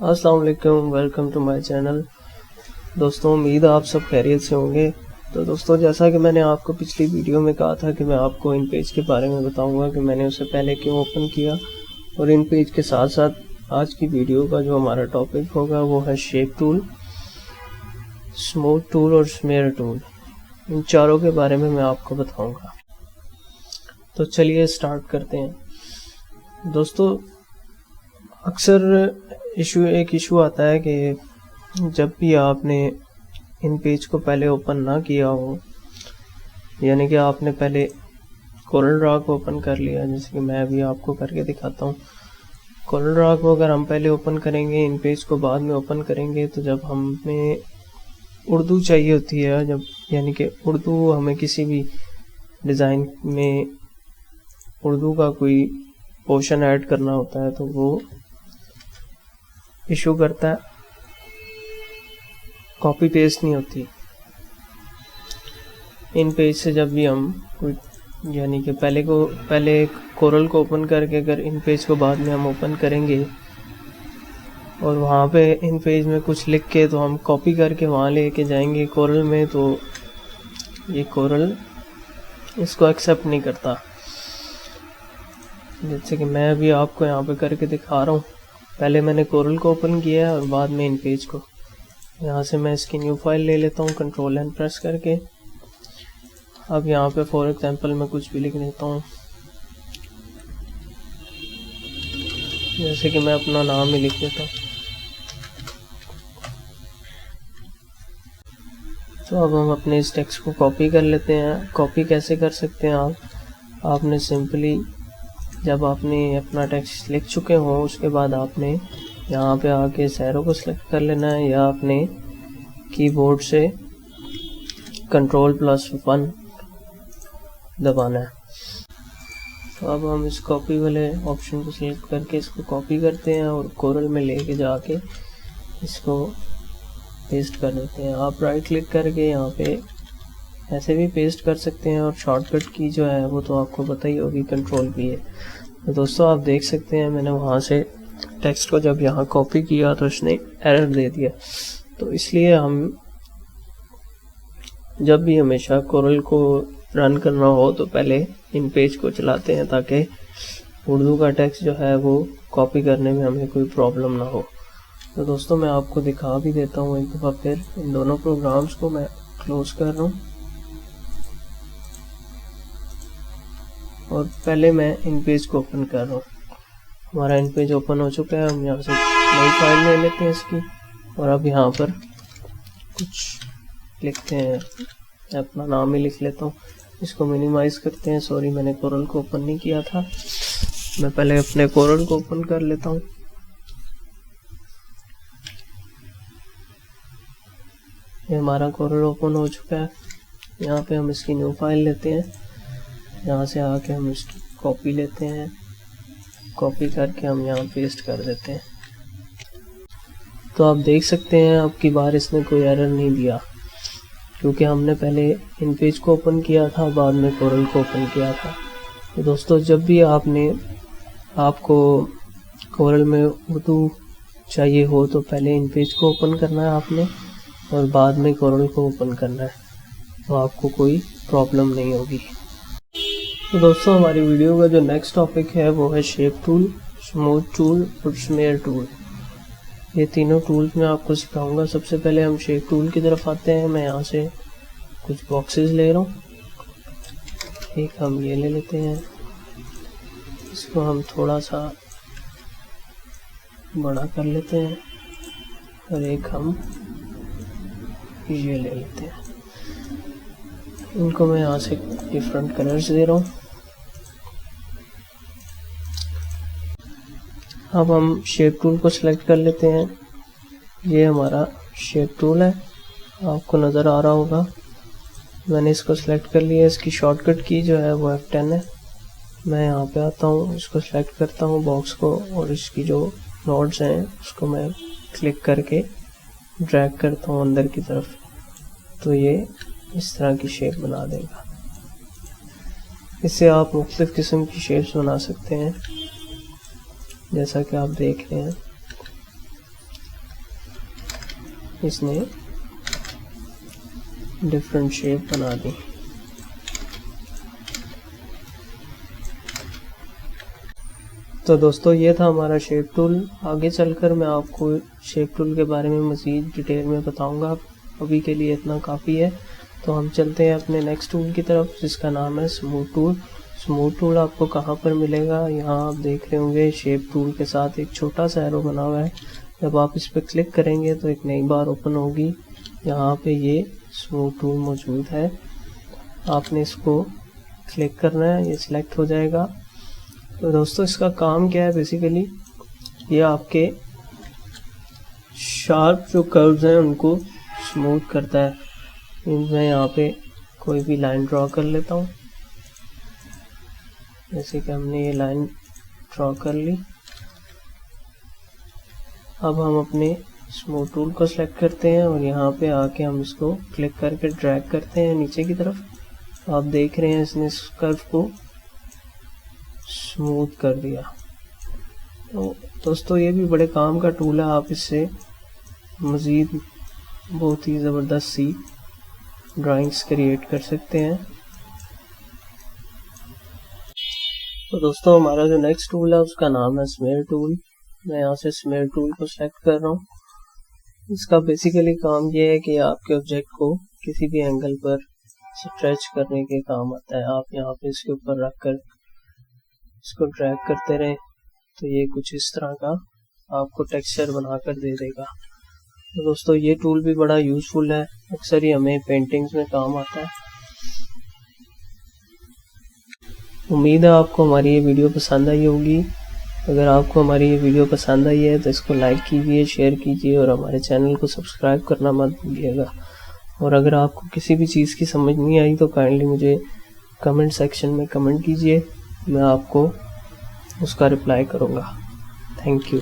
अस्सलाम वालेकुम, welcome to my channel. दोस्तों, उम्मीद है आप सब खैरियत से होंगे। तो दोस्तों, जैसा कि मैंने आपको पिछली वीडियो में कहा था कि मैं आपको इन पेज के बारे में बताऊंगा कि मैंने उसे पहले क्यों ओपन किया, और इन पेज के साथ साथ आज की वीडियो का जो हमारा टॉपिक होगा वो है शेप टूल, स्मूथ टूल और स्मेयर टूल। इन चारों के बारे में मैं आपको बताऊंगा। तो चलिए स्टार्ट करते हैं। दोस्तों, अक्सर एक इशू आता है कि जब भी आपने इन पेज को पहले ओपन ना किया हो, यानी कि आपने पहले कोरल ड्रॉ को ओपन कर लिया, जैसे कि मैं अभी आपको करके दिखाता हूँ। कोरल ड्रॉ को अगर हम पहले ओपन करेंगे, इन पेज को बाद में ओपन करेंगे, तो जब हमें उर्दू चाहिए होती है, जब यानी कि उर्दू हमें किसी भी डिज़ाइन में उर्दू का कोई पोर्शन ऐड करना होता है, तो वो इशू करता है, कॉपी पेस्ट नहीं होती। इन पेज से जब भी हम कोई यानी कि पहले कोरल को ओपन करके अगर इन पेज को बाद में हम ओपन करेंगे और वहाँ पे इन पेज में कुछ लिख के तो हम कॉपी करके वहाँ लेके जाएंगे कोरल में, तो ये कोरल इसको एक्सेप्ट नहीं करता। जैसे कि मैं अभी आपको यहाँ पे करके दिखा रहा हूँ। पहले मैंने कोरल को ओपन किया है और बाद में इन पेज को। यहाँ से मैं इसकी न्यू फाइल ले लेता हूँ Ctrl+N प्रेस करके। अब यहाँ पे फॉर एग्जांपल मैं कुछ भी लिख देता हूँ, जैसे कि मैं अपना नाम ही लिख देता हूँ। तो अब हम अपने इस टेक्स्ट को कॉपी कर लेते हैं। कॉपी कैसे कर सकते हैं आपने सिंपली जब आपने अपना टेक्स्ट लिख चुके हो, उसके बाद आपने यहाँ पे आके इस एरो को सिलेक्ट कर लेना है, या अपने कीबोर्ड से Ctrl+1 दबाना है। तो अब हम इस कॉपी वाले ऑप्शन को सिलेक्ट करके इसको कॉपी करते हैं और कोरल में लेके जाके इसको पेस्ट कर देते हैं। आप राइट क्लिक करके यहाँ पे ऐसे भी पेस्ट कर सकते हैं, और शॉर्टकट की जो है वो तो आपको पता ही होगी, Ctrl+V है। तो दोस्तों, आप देख सकते हैं मैंने वहाँ से टेक्स्ट को जब यहाँ कॉपी किया तो इसने एरर दे दिया। तो इसलिए हम जब भी हमेशा कोरल को रन करना हो तो पहले इन पेज को चलाते हैं, ताकि उर्दू का टेक्स्ट जो है वो कॉपी करने में हमें कोई प्रॉब्लम ना हो। तो दोस्तों, मैं आपको दिखा भी देता हूँ एक दफ़ा फिर। इन दोनों प्रोग्राम्स को मैं क्लोज कर रहा हूँ और पहले मैं इन पेज को ओपन कर रहा हूँ। हमारा इन पेज ओपन हो चुका है। हम यहाँ से नई फाइल ले लेते हैं इसकी, और अब यहाँ पर कुछ लिखते हैं, अपना नाम ही लिख लेता हूँ। इसको मिनिमाइज करते हैं। सॉरी, मैंने कोरल को ओपन नहीं किया था। मैं पहले अपने कोरल को ओपन कर लेता हूँ। ये हमारा कोरल ओपन हो चुका है। यहाँ पे हम इसकी न्यू फाइल लेते हैं। यहाँ से आके हम इसकी कॉपी लेते हैं, कॉपी करके हम यहाँ पेस्ट कर देते हैं। तो आप देख सकते हैं अब की बार इसने कोई एरर नहीं दिया, क्योंकि हमने पहले इन पेज को ओपन किया था, बाद में कोरल को ओपन किया था। तो दोस्तों, जब भी आपको कोरल में उर्दू चाहिए हो तो पहले इन पेज को ओपन करना है आपने, और बाद में कोरल को ओपन करना है, तो आपको कोई प्रॉब्लम नहीं होगी। तो दोस्तों, हमारी वीडियो का जो नेक्स्ट टॉपिक है वो है शेप टूल, स्मूथ टूल और स्मेयर टूल। ये तीनों टूल्स मैं आपको सिखाऊंगा। सबसे पहले हम शेप टूल की तरफ आते हैं। मैं यहाँ से कुछ बॉक्सेस ले रहा हूँ। एक हम ये ले लेते हैं, इसको हम थोड़ा सा बड़ा कर लेते हैं, और एक हम ये ले लेते हैं। इनको मैं यहाँ से डिफरेंट कलर्स दे रहा हूँ। अब हम शेप टूल को सिलेक्ट कर लेते हैं। ये हमारा शेप टूल है, आपको नज़र आ रहा होगा। मैंने इसको सिलेक्ट कर लिया। इसकी शॉर्टकट की जो है वो F10 है। मैं यहाँ पे आता हूँ, इसको सिलेक्ट करता हूँ बॉक्स को, और इसकी जो नोड्स हैं उसको मैं क्लिक करके ड्रैग करता हूँ अंदर की तरफ, तो ये इस तरह की शेप बना देगा। इससे आप मुख्तलिफ किस्म की शेप्स बना सकते हैं, जैसा कि आप देख रहे हैं। इसने डिफरेंट शेप बना दी। तो दोस्तों ये था हमारा शेप टूल। आगे चलकर मैं आपको शेप टूल के बारे में मज़ीद डिटेल में बताऊंगा। अभी के लिए इतना काफ़ी है। तो हम चलते हैं अपने नेक्स्ट टूल की तरफ, जिसका नाम है स्मूथ टूल। स्मूथ टूल आपको कहाँ पर मिलेगा? यहाँ आप देख रहे होंगे शेप टूल के साथ एक छोटा सा एरो बना हुआ है। जब आप इस पर क्लिक करेंगे तो एक नई बार ओपन होगी। यहाँ पे ये स्मूथ टूल मौजूद है। आपने इसको क्लिक करना है, ये सिलेक्ट हो जाएगा। तो दोस्तों इसका काम क्या है? बेसिकली ये आपके शार्प जो कर्व्स हैं उनको स्मूथ करता है। मैं यहाँ पे कोई भी लाइन ड्रॉ कर लेता हूँ। जैसे कि हमने ये लाइन ड्रॉ कर ली। अब हम अपने स्मूथ टूल को सिलेक्ट करते हैं और यहाँ पे आके हम इसको क्लिक करके ड्रैग करते हैं नीचे की तरफ। आप देख रहे हैं इसने इस कर्व को स्मूथ कर दिया। तो दोस्तों ये भी बड़े काम का टूल है। आप इससे मज़ीद बहुत ही ज़बरदस्त सी ड्राइंग्स क्रिएट कर सकते हैं। तो दोस्तों हमारा जो नेक्स्ट टूल है उसका नाम है स्मेयर टूल। मैं यहाँ से स्मेयर टूल को सेलेक्ट कर रहा हूँ। इसका बेसिकली काम ये है कि आपके ऑब्जेक्ट को किसी भी एंगल पर स्ट्रेच करने के काम आता है। आप यहाँ पे इसके ऊपर रख कर इसको ड्रैग करते रहें तो ये कुछ इस तरह का आपको टेक्सचर बनाकर दे देगा। तो दोस्तों ये टूल भी बड़ा यूज़फुल है। अक्सर ही हमें पेंटिंग्स में काम आता है। उम्मीद है आपको हमारी ये वीडियो पसंद आई होगी। अगर आपको हमारी ये वीडियो पसंद आई है तो इसको लाइक कीजिए, शेयर कीजिए और हमारे चैनल को सब्सक्राइब करना मत भूलिएगा। और अगर आपको किसी भी चीज़ की समझ नहीं आई तो काइंडली मुझे कमेंट सेक्शन में कमेंट कीजिए, मैं आपको उसका रिप्लाई करूँगा। Thank you.